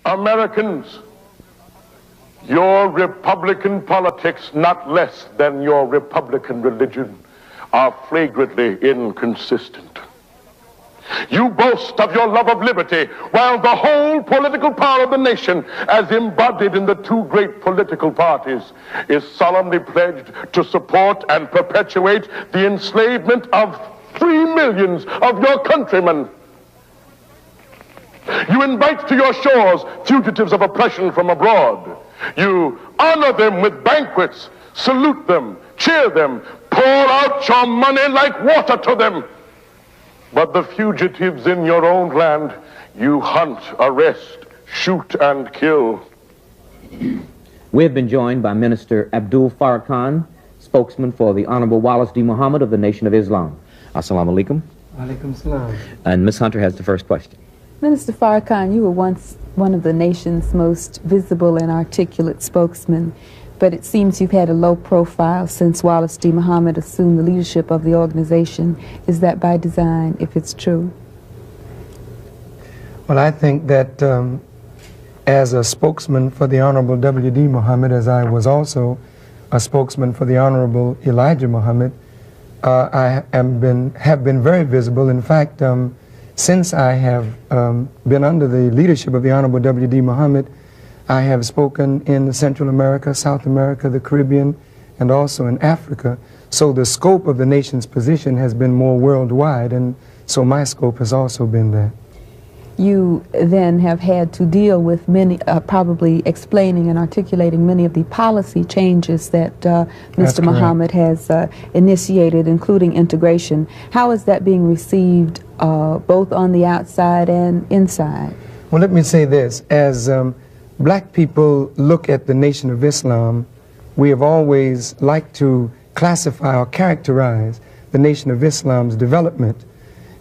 Americans, your Republican politics, not less than your Republican religion, are flagrantly inconsistent. You boast of your love of liberty, while the whole political power of the nation, as embodied in the two great political parties, is solemnly pledged to support and perpetuate the enslavement of 3 millions of your countrymen. You invite to your shores fugitives of oppression from abroad. You honor them with banquets, salute them, cheer them, pour out your money like water to them. But the fugitives in your own land, you hunt, arrest, shoot, and kill. We have been joined by Minister Abdul Farrakhan, spokesman for the Honorable Wallace D. Muhammad of the Nation of Islam. Assalamu alaikum. Alaikum salam. And Ms. Hunter has the first question. Minister Farrakhan, you were once one of the nation's most visible and articulate spokesmen, but it seems you've had a low profile since Wallace D. Muhammad assumed the leadership of the organization. Is that by design, if it's true? Well, I think that as a spokesman for the Honorable W.D. Muhammad, as I was also a spokesman for the Honorable Elijah Muhammad, I have been very visible. In fact, since I have been under the leadership of the Honorable W.D. Muhammad, I have spoken in Central America, South America, the Caribbean, and also in Africa. So the scope of the nation's position has been more worldwide, and so my scope has also been that. You then have had to deal with many, probably explaining and articulating many of the policy changes that Mr. Muhammad has initiated, including integration. How is that being received both on the outside and inside? Well, let me say this. As black people look at the Nation of Islam, we have always liked to classify or characterize the Nation of Islam's development.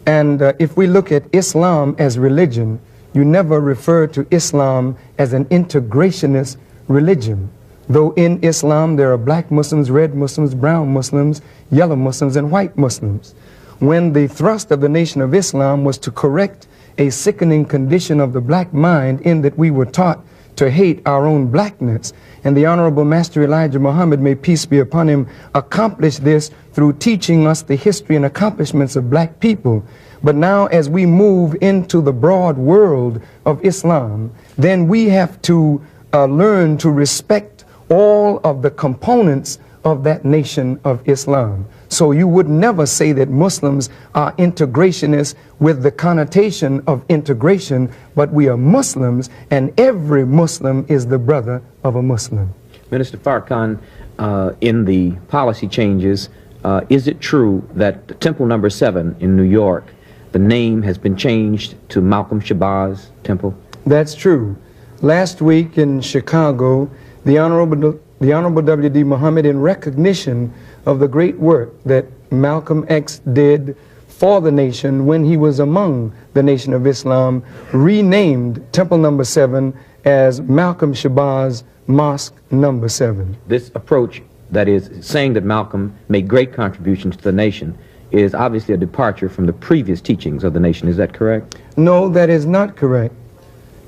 And if we look at Islam as religion, you never refer to Islam as an integrationist religion. Though in Islam there are black Muslims, red Muslims, brown Muslims, yellow Muslims, and white Muslims. When the thrust of the Nation of Islam was to correct a sickening condition of the black mind, in that we were taught to hate our own blackness. And the Honorable Master Elijah Muhammad, may peace be upon him, accomplished this through teaching us the history and accomplishments of black people. But now as we move into the broad world of Islam, then we have to learn to respect all of the components of that Nation of Islam. So you would never say that Muslims are integrationists with the connotation of integration, but we are Muslims, and every Muslim is the brother of a Muslim. Minister Farrakhan, in the policy changes, is it true that Temple number 7 in New York, the name has been changed to Malcolm Shabazz Temple? That's true. Last week in Chicago, the Honorable W.D. Muhammad, in recognition of the great work that Malcolm X did for the nation when he was among the Nation of Islam, renamed Temple number 7 as Malcolm Shabazz Mosque number 7. This approach, that is, saying that Malcolm made great contributions to the nation, is obviously a departure from the previous teachings of the nation. Is that correct? No, that is not correct.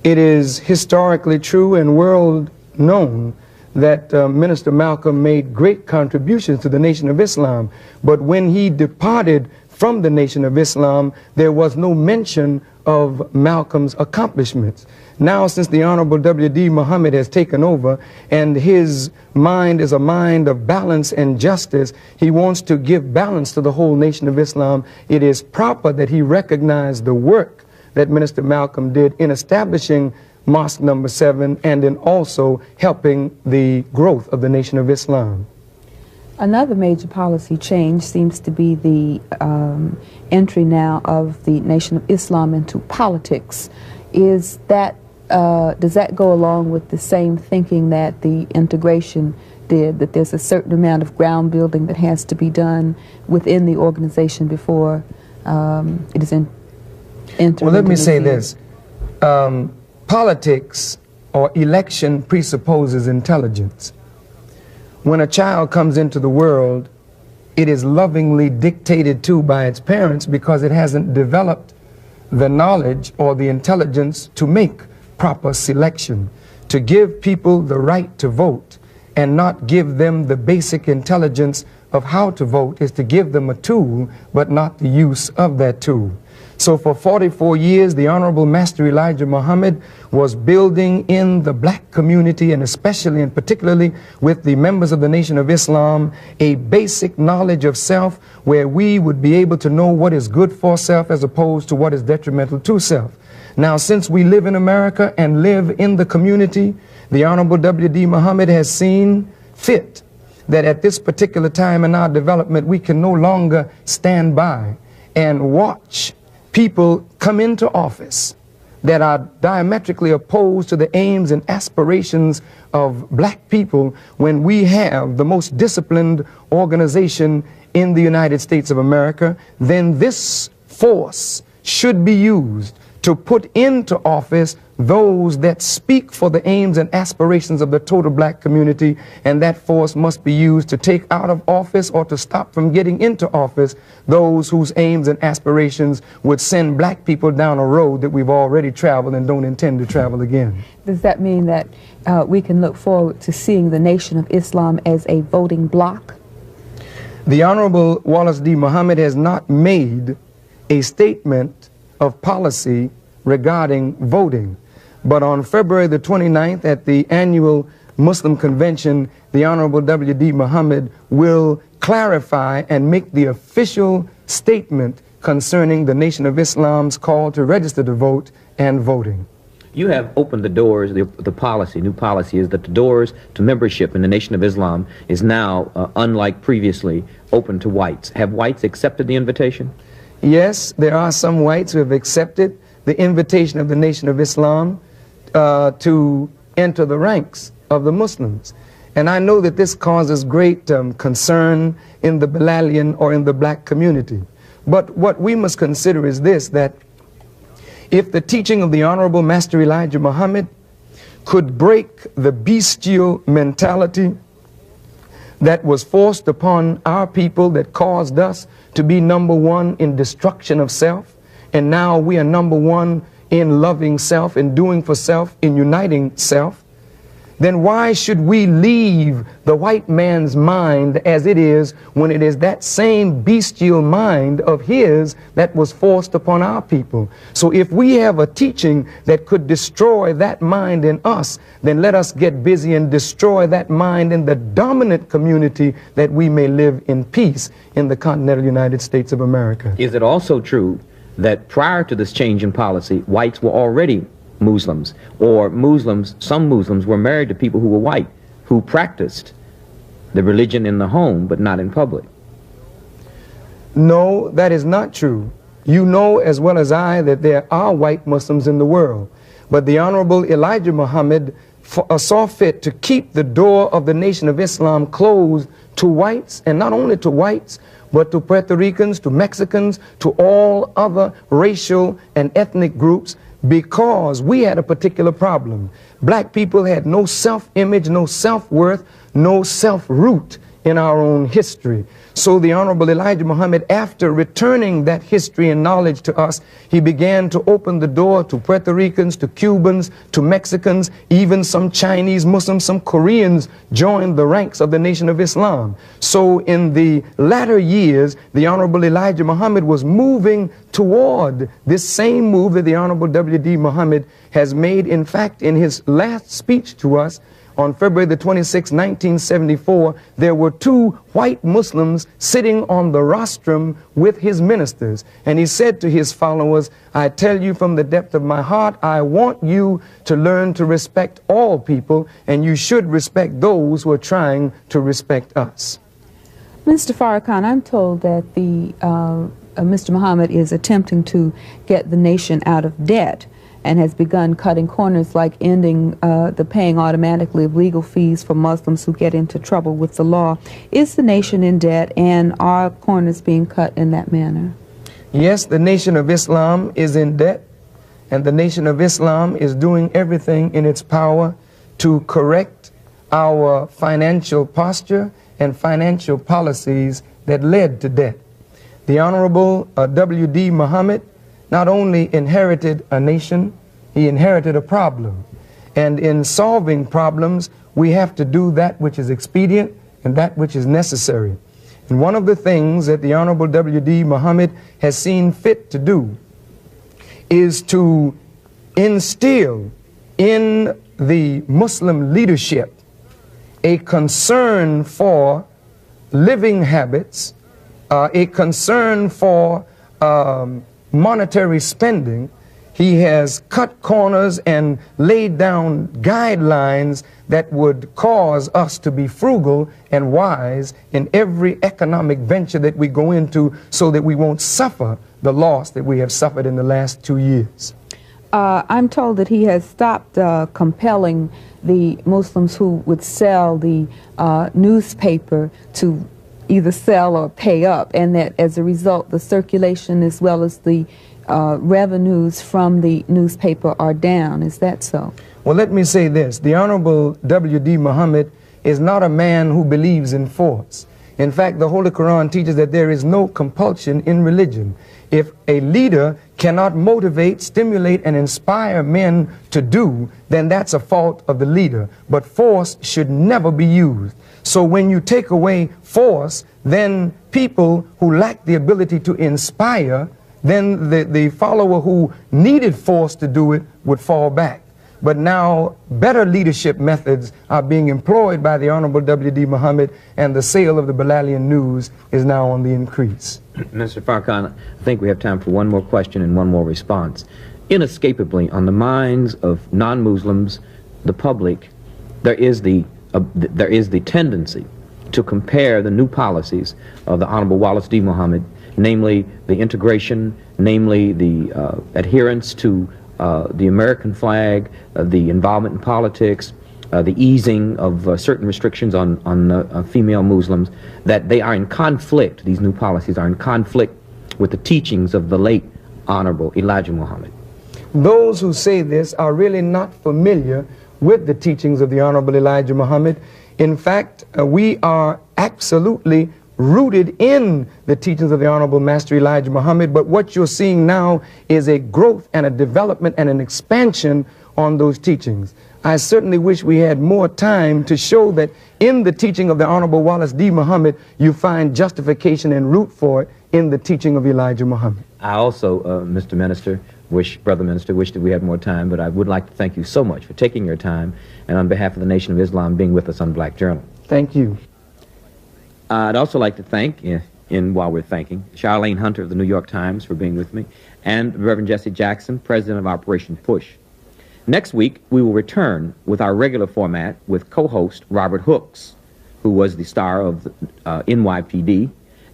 It is historically true and world known that Minister Malcolm made great contributions to the Nation of Islam. But when he departed from the Nation of Islam, there was no mention of Malcolm's accomplishments. Now, since the Honorable W.D. Muhammad has taken over, and his mind is a mind of balance and justice, he wants to give balance to the whole Nation of Islam. It is proper that he recognize the work that Minister Malcolm did in establishing Mosque number 7 and in also helping the growth of the Nation of Islam. Another major policy change seems to be the entry now of the Nation of Islam into politics. Is that, does that go along with the same thinking that the integration did, that there's a certain amount of ground building that has to be done within the organization before it is entered? Well, let me say this. Politics or election presupposes intelligence. When a child comes into the world, it is lovingly dictated to by its parents because it hasn't developed the knowledge or the intelligence to make proper selection. To give people the right to vote and not give them the basic intelligence of how to vote is to give them a tool, but not the use of that tool. So for 44 years, the Honorable Master Elijah Muhammad was building in the black community, and especially and particularly with the members of the Nation of Islam, a basic knowledge of self where we would be able to know what is good for self as opposed to what is detrimental to self. Now, since we live in America and live in the community, the Honorable W.D. Muhammad has seen fit that at this particular time in our development, we can no longer stand by and watch people come into office that are diametrically opposed to the aims and aspirations of black people when we have the most disciplined organization in the United States of America. Then this force should be used to put into office those that speak for the aims and aspirations of the total black community, and that force must be used to take out of office or to stop from getting into office those whose aims and aspirations would send black people down a road that we've already traveled and don't intend to travel again. Does that mean that we can look forward to seeing the Nation of Islam as a voting bloc? The Honorable Wallace D. Muhammad has not made a statement of policy regarding voting. But on February the 29th at the annual Muslim Convention, the Honorable W.D. Muhammad will clarify and make the official statement concerning the Nation of Islam's call to register to vote and voting. You have opened the doors, the policy, new policy is that the doors to membership in the Nation of Islam is now, unlike previously, open to whites. Have whites accepted the invitation? Yes, there are some whites who have accepted the invitation of the Nation of Islam to enter the ranks of the Muslims. And I know that this causes great concern in the Bilalian or in the black community. But what we must consider is this, that if the teaching of the Honorable Master Elijah Muhammad could break the bestial mentality that was forced upon our people, that caused us to be number one in destruction of self, and now we are number one in loving self, in doing for self, in uniting self, then why should we leave the white man's mind as it is when it is that same bestial mind of his that was forced upon our people? So if we have a teaching that could destroy that mind in us, then let us get busy and destroy that mind in the dominant community, that we may live in peace in the continental United States of America. Is it also true that prior to this change in policy, whites were already Muslims, or Muslims, some Muslims were married to people who were white, who practiced the religion in the home but not in public? No, that is not true. You know as well as I that there are white Muslims in the world, but the Honorable Elijah Muhammad saw fit to keep the door of the Nation of Islam closed to whites, and not only to whites, but to Puerto Ricans, to Mexicans, to all other racial and ethnic groups, because we had a particular problem. Black people had no self-image, no self-worth, no self-root in our own history. So the Honorable Elijah Muhammad, after returning that history and knowledge to us, he began to open the door to Puerto Ricans, to Cubans, to Mexicans, even some Chinese Muslims, some Koreans joined the ranks of the Nation of Islam. So in the latter years, the Honorable Elijah Muhammad was moving toward this same move that the Honorable W.D. Muhammad has made. In fact, in his last speech to us, on February the 26th, 1974, there were two white Muslims sitting on the rostrum with his ministers. And he said to his followers, I tell you from the depth of my heart, I want you to learn to respect all people, and you should respect those who are trying to respect us. Mr. Farrakhan, I'm told that Mr. Muhammad is attempting to get the nation out of debt, and has begun cutting corners, like ending the paying automatically of legal fees for Muslims who get into trouble with the law. Is the nation in debt, and are corners being cut in that manner? Yes, the Nation of Islam is in debt, and the Nation of Islam is doing everything in its power to correct our financial posture and financial policies that led to debt. The Honorable W.D. Muhammad not only inherited a nation He inherited a problem. And in solving problems, we have to do that which is expedient and that which is necessary. And one of the things that the Honorable W.D. Muhammad has seen fit to do is to instill in the Muslim leadership a concern for living habits, a concern for monetary spending. He has cut corners and laid down guidelines that would cause us to be frugal and wise in every economic venture that we go into, so that we won't suffer the loss that we have suffered in the last 2 years. I'm told that he has stopped compelling the Muslims who would sell the newspaper to either sell or pay up, and that as a result the circulation as well as the revenues from the newspaper are down. Is that so? Well, let me say this. The Honorable W.D. Muhammad is not a man who believes in force. In fact, the Holy Quran teaches that there is no compulsion in religion. If a leader cannot motivate, stimulate, and inspire men to do, then that's a fault of the leader. But force should never be used. So when you take away force, then people who lack the ability to inspire, then the follower who needed force to do it would fall back. But now better leadership methods are being employed by the Honorable W.D. Muhammad, and the sale of the Bilalian News is now on the increase. Mr. Farrakhan, I think we have time for one more question and one more response. Inescapably, on the minds of non-Muslims, the public, there is the tendency to compare the new policies of the Honorable Wallace D. Muhammad, namely the integration, namely the adherence to the American flag, the involvement in politics, the easing of certain restrictions on female Muslims, that they are in conflict, these new policies are in conflict with the teachings of the late Honorable Elijah Muhammad. Those who say this are really not familiar with the teachings of the Honorable Elijah Muhammad. In fact, we are absolutely rooted in the teachings of the Honorable Master Elijah Muhammad, but what you're seeing now is a growth and a development and an expansion on those teachings. I certainly wish we had more time to show that in the teaching of the Honorable Wallace D. Muhammad, you find justification and root for it in the teaching of Elijah Muhammad. I also, Mr. Minister, Brother Minister, wish that we had more time, but I would like to thank you so much for taking your time, and on behalf of the Nation of Islam, being with us on Black Journal. Thank you. I'd also like to thank, while we're thanking, Charlene Hunter of the New York Times for being with me, and Reverend Jesse Jackson, President of Operation Push. Next week, we will return with our regular format with co-host Robert Hooks, who was the star of NYPD,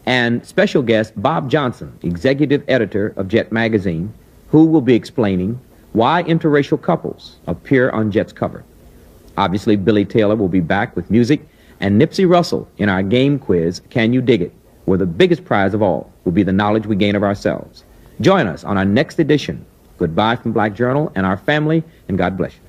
and special guest Bob Johnson, executive editor of Jet magazine, who will be explaining why interracial couples appear on Jet's cover. Obviously, Billy Taylor will be back with music, and Nipsey Russell in our game quiz, Can You Dig It?, where the biggest prize of all will be the knowledge we gain of ourselves. Join us on our next edition. Goodbye from Black Journal and our family, and God bless you.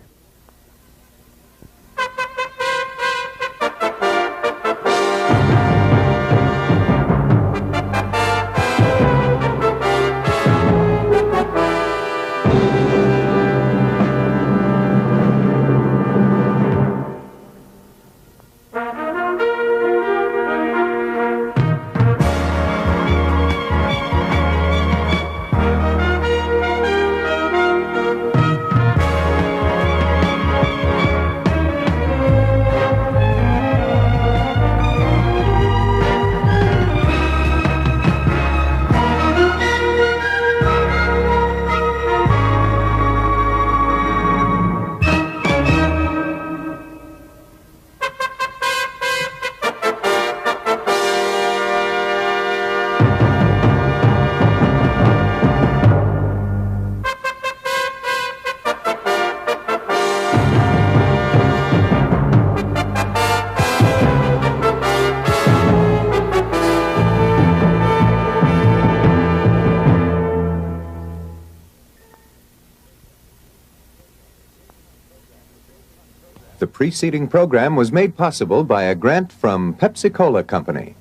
The preceding program was made possible by a grant from Pepsi-Cola Company.